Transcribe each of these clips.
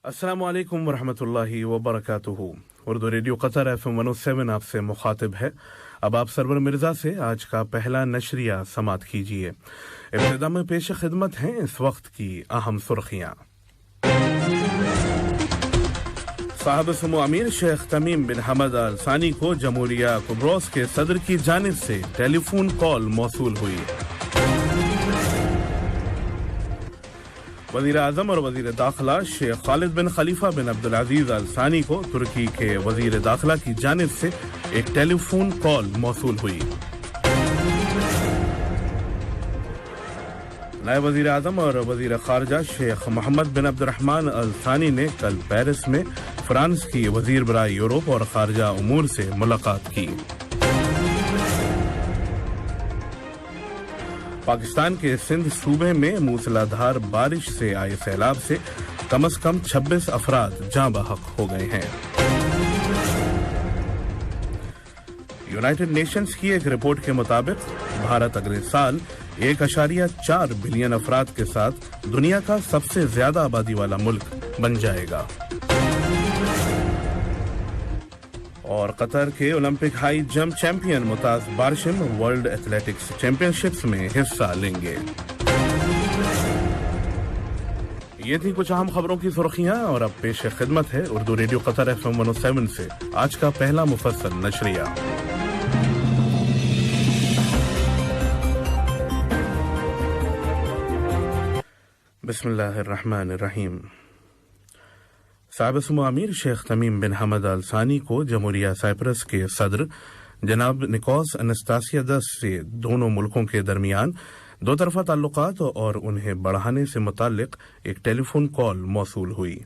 अस्सलाम वालेकुम वरहमतुल्लाहि वबरकातुहू। उर्दू रेडियो कतर FM 107 आपसे मुखातिब है। अब आप सरवर मिर्ज़ा से आज का पहला नशरिया समात कीजिए। इब्तिदा में पेश खिदमत हैं इस वक्त की अहम सुर्खियाँ। साहब समो अमीर शेख तमीम बिन हमद अल सानी को जमहूरिया कुब्रोस के सदर की जानिब से टेलीफोन कॉल मौसूल हुई। वज़ीर आज़म और वज़ीर दाखिला शेख खालिद बिन खलीफा बिन अब्दुल अजीज़ अल सानी को तुर्की के वज़ीर दाखिला की जानिब से एक टेलीफोन कॉल मौसूल हुई। नायब वज़ीर आज़म और वज़ीर ख़ारजा शेख मोहम्मद बिन अब्दुर्रहमान अल सानी ने कल पेरिस में फ्रांस की वज़ीर बराए यूरोप और ख़ारजा उमूर से मुलाकात की। पाकिस्तान के सिंध सूबे में मूसलाधार बारिश से आए सैलाब से कम 26 अफराद जाँ बहक हो गए हैं। यूनाइटेड नेशंस की एक रिपोर्ट के मुताबिक भारत अगले साल 1.4 बिलियन अफराद के साथ दुनिया का सबसे ज्यादा आबादी वाला मुल्क बन जाएगा। और कतर के Olympic high jump champion Mutaz Barshim world athletics championships में हिस्सा लेंगे। ये थी कुछ अहम खबरों की सुर्खियां और अब पेश खिदमत है उर्दू रेडियो कतर FM 107 से आज का पहला मुफस्सल नशरिया। बिस्मिल्लाहिर्रहमानिर्रहीम। साहब समो अमीर शेख तमीम बिन हमद अल सानी को जमहूरिया साइप्रस के सदर जनाब निकोस अनस्तासियादस से दोनों मुल्कों के दरमियान दो तरफा ताल्लुकात और उन्हें बढ़ाने से मुताल्लिक एक टेलीफोन कॉल मौसूल हुई।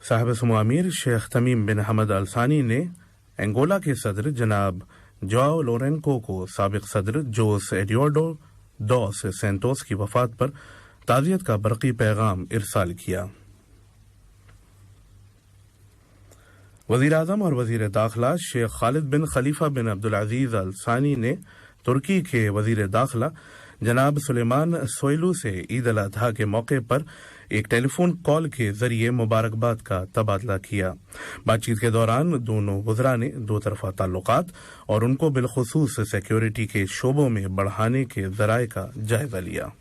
साहब समो अमीर शेख तमीम बिन हमद अल सानी ने एंगोला के सदर जनाब जोआओ लोरेंको को साबिक सदर जोस एडुआर्डो डॉस सेंटोस की वफात पर ताज़ियत का बरक़ी पैगाम इरसाल किया। वज़ीर आज़म और वज़ीर दाखिला शेख खालिद बिन खलीफा बिन अब्दुल अजीज़ अल सानी ने तुर्की के वज़ीर दाखिला जनाब सुलेमान सोइलू से ईद अल अज़हा के मौके पर एक टेलीफोन कॉल के जरिए मुबारकबाद का तबादला किया। बातचीत के दौरान दोनों वज़रा ने दो तरफा ताल्लुकात और उनको बिलखुसूस सिक्योरिटी के शोबों में बढ़ाने के ज़राए का जायजा लिया।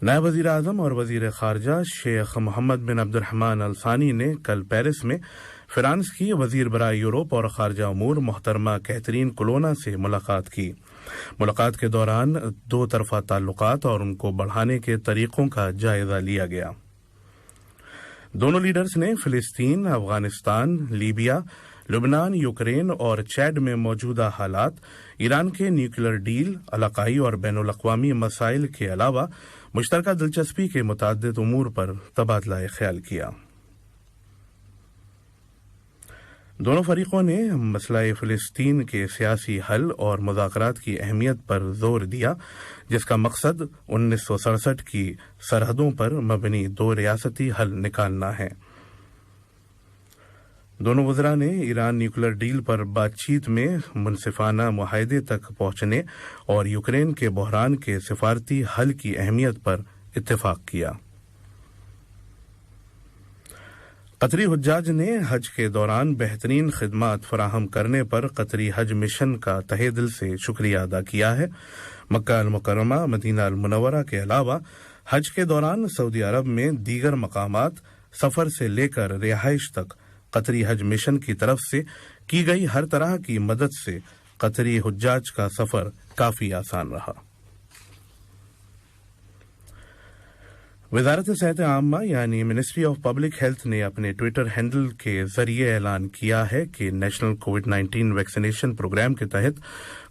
नायब वज़ीर आज़म और वज़ीर ख़ारजा शेख मोहम्मद बिन अब्दुर्रहमान अल सानी ने कल पेरिस में फ्रांस की वज़ीर बराए यूरोप और ख़ारजा उमूर मोहतरमा कैथरीन कोलोना से मुलाकात की। मुलाकात के दौरान दो तरफा ताल्लुकात और उनको बढ़ाने के तरीक़ों का जायज़ा लिया गया। दोनों लीडर्स ने फ़िलिस्तीन, अफ़ग़ानिस्तान, लीबिया, लुबनान, यूक्रेन और चैड में मौजूदा हालात, ईरान के न्यूक्लियर डील, इलाक़ाई और बैनुल अक़वामी मसाइल के अलावा मुश्तरका दिलचस्पी के मुताद्दिद उमूर पर तबादला ख्याल किया। दोनों फरीकों ने मसला फ़िलिस्तीन के सियासी हल और मुज़ाकरात की अहमियत पर जोर दिया, जिसका मकसद 1967 की सरहदों पर मबनी दो रियासती हल निकालना है। दोनों वज़रा ने ईरान न्यूक्लियर डील पर बातचीत में मुनसिफाना मुआहदे तक पहुंचने और यूक्रेन के बहरान के सिफारती हल की अहमियत पर इत्तेफाक किया। कतरी हुज्जाज ने हज के दौरान बेहतरीन खिदमात फराहम करने पर कतरी हज मिशन का तहे दिल से शुक्रिया अदा किया है। मक्का अल मुकर्रमा, मदीना अल मुनव्वरा के अलावा हज के दौरान सऊदी अरब में दीगर मकामात, सफ़र से लेकर रिहाइश तक कतरी हज मिशन की तरफ से की गई हर तरह की मदद से कतरी हुज्जाज का सफ़र काफ़ी आसान रहा। वज़ारत सेहत आम्मा यानी मिनिस्ट्री ऑफ पब्लिक हेल्थ ने अपने ट्विटर हैंडल के जरिए ऐलान किया है कि नेशनल कोविड-19 वैक्सीनेशन प्रोग्राम के तहत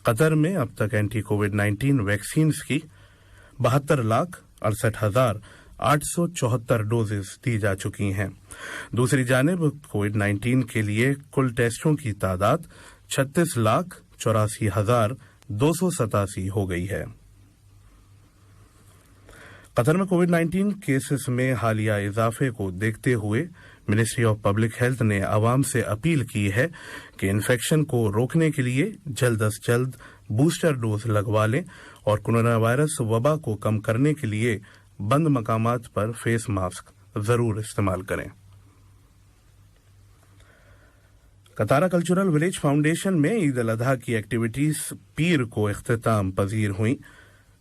कतर में अब तक एंटी कोविड-19 वैक्सीन्स की 72,68,874 डोजेस दी जा चुकी हैं। दूसरी जानिब कोविड-19 के लिए कुल टेस्टों की तादाद 36,84,287 हो गई है। कतर में कोविड-19 केसेस में हालिया इजाफे को देखते हुए मिनिस्ट्री ऑफ पब्लिक हेल्थ ने आवाम से अपील की है कि इन्फेक्शन को रोकने के लिए जल्द अज जल्द बूस्टर डोज लगवा लें और कोरोना वायरस वबा को कम करने के लिए बंद मकामात पर फेस मास्क जरूर इस्तेमाल करें। कतारा कल्चरल विलेज फाउंडेशन में ईद अल अधा की एक्टिविटीज पीर को इख्तिताम पजीर हुई।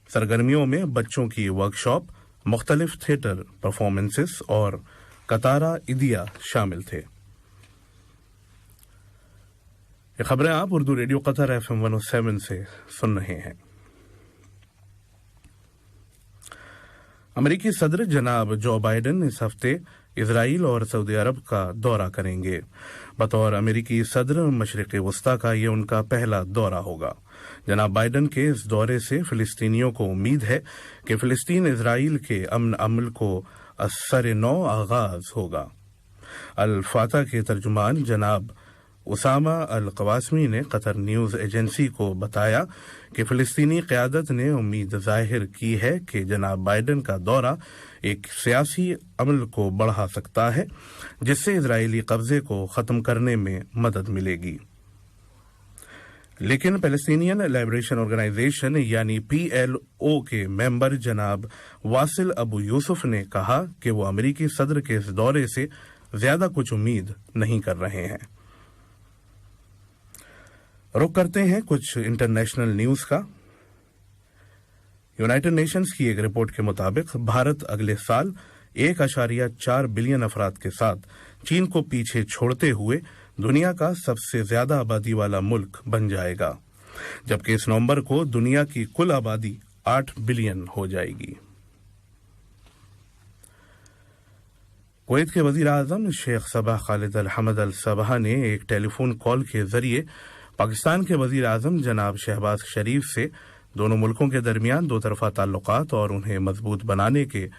सरगर्मियों में बच्चों की वर्कशॉप, मुख्तलिफ थिएटर परफॉर्मेंसेस और कतारा इदिया शामिल थे। ये खबरें आप उर्दू रेडियो कतर FM 107 से सुन रहे हैं। अमेरिकी सदर जनाब जो बाइडेन इस हफ्ते इजराइल और सऊदी अरब का दौरा करेंगे। बतौर अमेरिकी सदर मशरिक़ वस्ता का ये उनका पहला दौरा होगा। जनाब बाइडेन के इस दौरे से फिलिस्तीनियों को उम्मीद है कि फिलिस्तीन इजराइल के अमन अमल को असर नौ आगाज होगा। अल फाता के तर्जुमान जनाब उसामा अल कवासमी ने कतर न्यूज एजेंसी को बताया कि फिलिस्तीनी क़यादत ने उम्मीद जाहिर की है कि जनाब बाइडेन का दौरा एक सियासी अमल को बढ़ा सकता है, जिससे इजरायली कब्जे को ख़त्म करने में मदद मिलेगी। लेकिन पैलेस्टीनियन लिबरेशन ऑर्गेनाइजेशन यानी PLO के मेंबर जनाब वासिल अबू यूसुफ ने कहा कि वो अमेरिकी सदर के इस दौरे से ज्यादा कुछ उम्मीद नहीं कर रहे हैं। रुख करते हैं कुछ इंटरनेशनल न्यूज का। यूनाइटेड नेशंस की एक रिपोर्ट के मुताबिक भारत अगले साल 1.4 बिलियन अफराद के साथ चीन को पीछे छोड़ते हुए दुनिया का सबसे ज्यादा आबादी वाला मुल्क बन जाएगा, जबकि इस नवंबर को दुनिया की कुल आबादी 8 बिलियन हो जाएगी। कुवैत के वजीर आजम शेख सबा खालिद अल हमद अल सबा ने एक टेलीफोन कॉल के जरिए पाकिस्तान के वजीर आजम जनाब शहबाज शरीफ से दोनों मुल्कों के दरमियान दो तरफा ताल्लुकात और उन्हें मजबूत बनाने के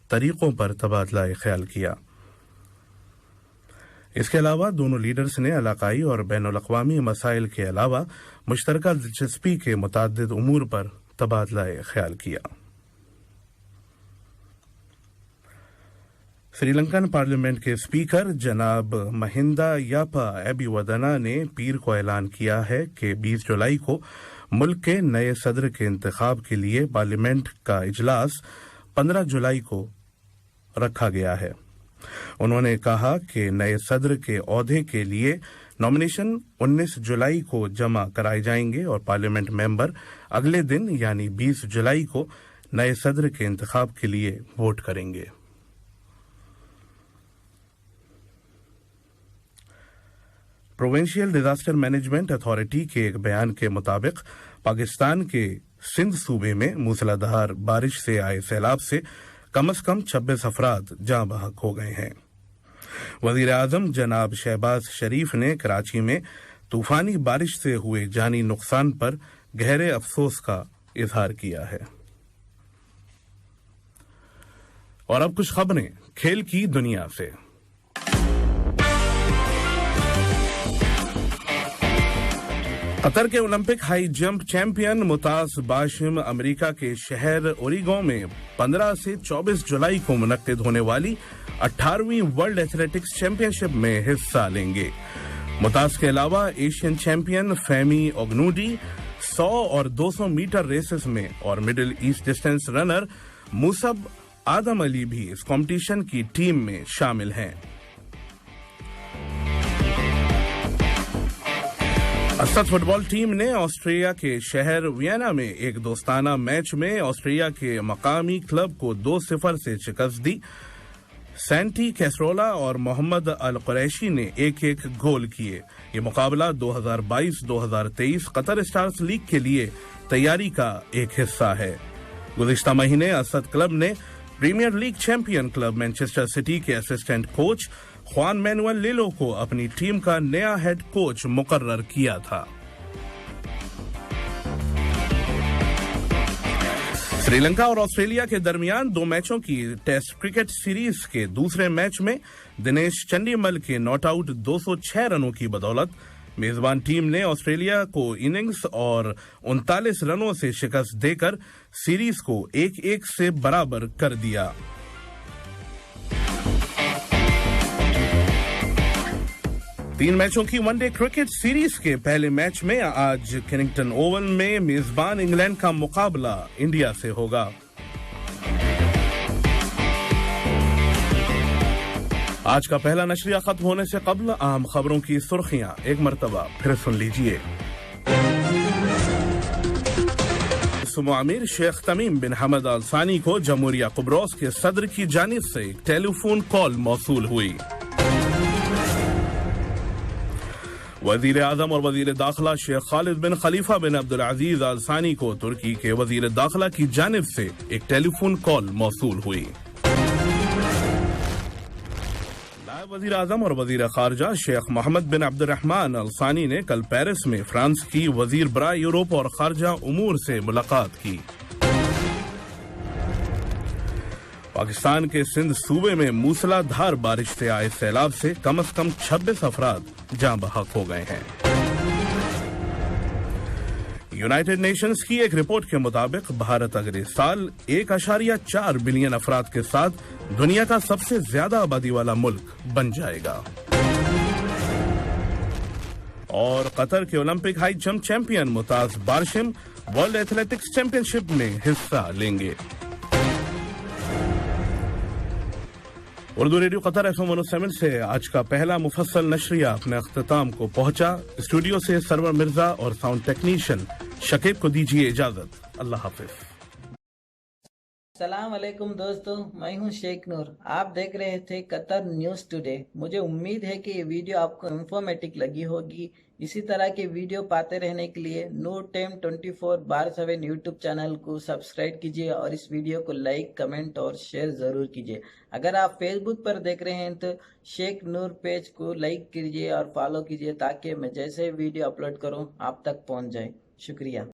तरीकों पर तबादला ख्याल किया। इसके अलावा दोनों लीडर्स ने इलाकाई और बैनुल अक़वामी मसाइल के अलावा मुश्तरका दिलचस्पी के मुताद्दिद उमूर पर तबादला ख्याल किया। श्रीलंकन पार्लियामेंट के स्पीकर जनाब महिंदा यापा एबीवदना ने पीर को ऐलान किया है कि 20 जुलाई को मुल्क के नए सदर के इंतखाब के लिए पार्लियामेंट का इजलास 15 जुलाई को रखा गया है। उन्होंने कहा कि नए सदर के ओहदे के लिए नॉमिनेशन 19 जुलाई को जमा कराए जाएंगे और पार्लियामेंट मेंबर अगले दिन यानी 20 जुलाई को नए सदर के इंतखाब के लिए वोट करेंगे। प्रोविंशियल डिजास्टर मैनेजमेंट अथॉरिटी के एक बयान के मुताबिक पाकिस्तान के सिंध सूबे में मूसलाधार बारिश से आए सैलाब से कम से कम 26 अफराद जाँ बहक हो गए हैं। वजीर आजम जनाब शहबाज शरीफ ने कराची में तूफानी बारिश से हुए जानी नुकसान पर गहरे अफसोस का इजहार किया है। और अब कुछ खबरें खेल की दुनिया से। कतर के Olympic high jump champion Mutaz Barshim America के शहर ओरिगो में 15 से 24 जुलाई को मुनक्किद होने वाली 18वीं वर्ल्ड एथलेटिक्स चैंपियनशिप में हिस्सा लेंगे। मुताज के अलावा एशियन चैंपियन फेमी ओग्नुडी 100 और 200 मीटर रेसेस में और middle east distance runner Musab Adam Ali भी इस कंपटीशन की टीम में शामिल हैं। असद फुटबॉल टीम ने ऑस्ट्रिया के शहर वियना में एक दोस्ताना मैच में ऑस्ट्रिया के मकामी क्लब को 2-0 से शिकस्त दी। सैंटी कैसरोला और मोहम्मद अल कुरैशी ने एक-एक गोल किए। ये मुकाबला 2022-2023 कतर स्टार्स लीग के लिए तैयारी का एक हिस्सा है। गुज़िश्ता महीने असद क्लब ने premier league champion club Manchester City के assistant coach Juan Manuel Lillo को अपनी टीम का नया हेड कोच मुकर्रर किया था। श्रीलंका और ऑस्ट्रेलिया के दरमियान 2 मैचों की टेस्ट क्रिकेट सीरीज के दूसरे मैच में दिनेश चंडीमल के नॉट आउट 206 रनों की बदौलत मेजबान टीम ने ऑस्ट्रेलिया को इनिंग्स और 39 रनों से शिकस्त देकर सीरीज को 1-1 से बराबर कर दिया। 3 मैचों की वनडे क्रिकेट सीरीज के पहले मैच में आज केनिंगटन ओवल में मेजबान इंग्लैंड का मुकाबला इंडिया से होगा। आज का पहला नशरिया खत्म होने से कबल अहम खबरों की सुर्खियां एक मर्तबा फिर सुन लीजिए। आमिर शेख तमीम बिन हमद अल सानी को जमहूरिया कुब्रोस के सदर की जानिब से एक टेलीफोन कॉल मौसूल हुई। वजीर आजम और वजीर दाखिला शेख खालिद बिन खलीफा बिन अब्दुल अजीज अल सानी को तुर्की के वजीर दाखिला की जानिब से एक टेलीफोन कॉल मौसूल हुई। वजीर आजम और वजीर खारजा शेख मोहम्मद बिन अब्दुर्रहमान अल सानी ने कल पेरिस में फ्रांस की वजीर बराए यूरोप और खारजा उमूर से मुलाकात की। पाकिस्तान के सिंध सूबे में मूसलाधार बारिश से आए सैलाब से कम 26 अफराद जाँ बहक हो गए हैं। यूनाइटेड नेशंस की एक रिपोर्ट के मुताबिक भारत अगले साल 1.4 बिलियन अफराद के साथ दुनिया का सबसे ज्यादा आबादी वाला मुल्क बन जाएगा। और कतर के Olympic high jump champion Mutaz Barshim world athletics championship में हिस्सा लेंगे। उर्दू रेडियो कतर FM 107 से आज का पहला मुफस्सल नशरिया अपने अख्ताम को पहुंचा। स्टूडियो से सरवर मिर्जा और साउंड टेक्नीशियन शकीब को दीजिए इजाजत। अल्लाह हाफिज। अस्सलाम वालेकुम दोस्तों, मैं हूं शेख नूर। आप देख रहे थे कतर न्यूज़ टुडे। मुझे उम्मीद है कि ये वीडियो आपको इंफॉर्मेटिव लगी होगी। इसी तरह के वीडियो पाते रहने के लिए नूर टाइम 24/7 यूट्यूब चैनल को सब्सक्राइब कीजिए और इस वीडियो को लाइक, कमेंट और शेयर ज़रूर कीजिए। अगर आप फेसबुक पर देख रहे हैं तो शेख नूर पेज को लाइक कीजिए और फॉलो कीजिए ताकि मैं जैसे वीडियो अपलोड करूँ आप तक पहुँच जाए। शुक्रिया।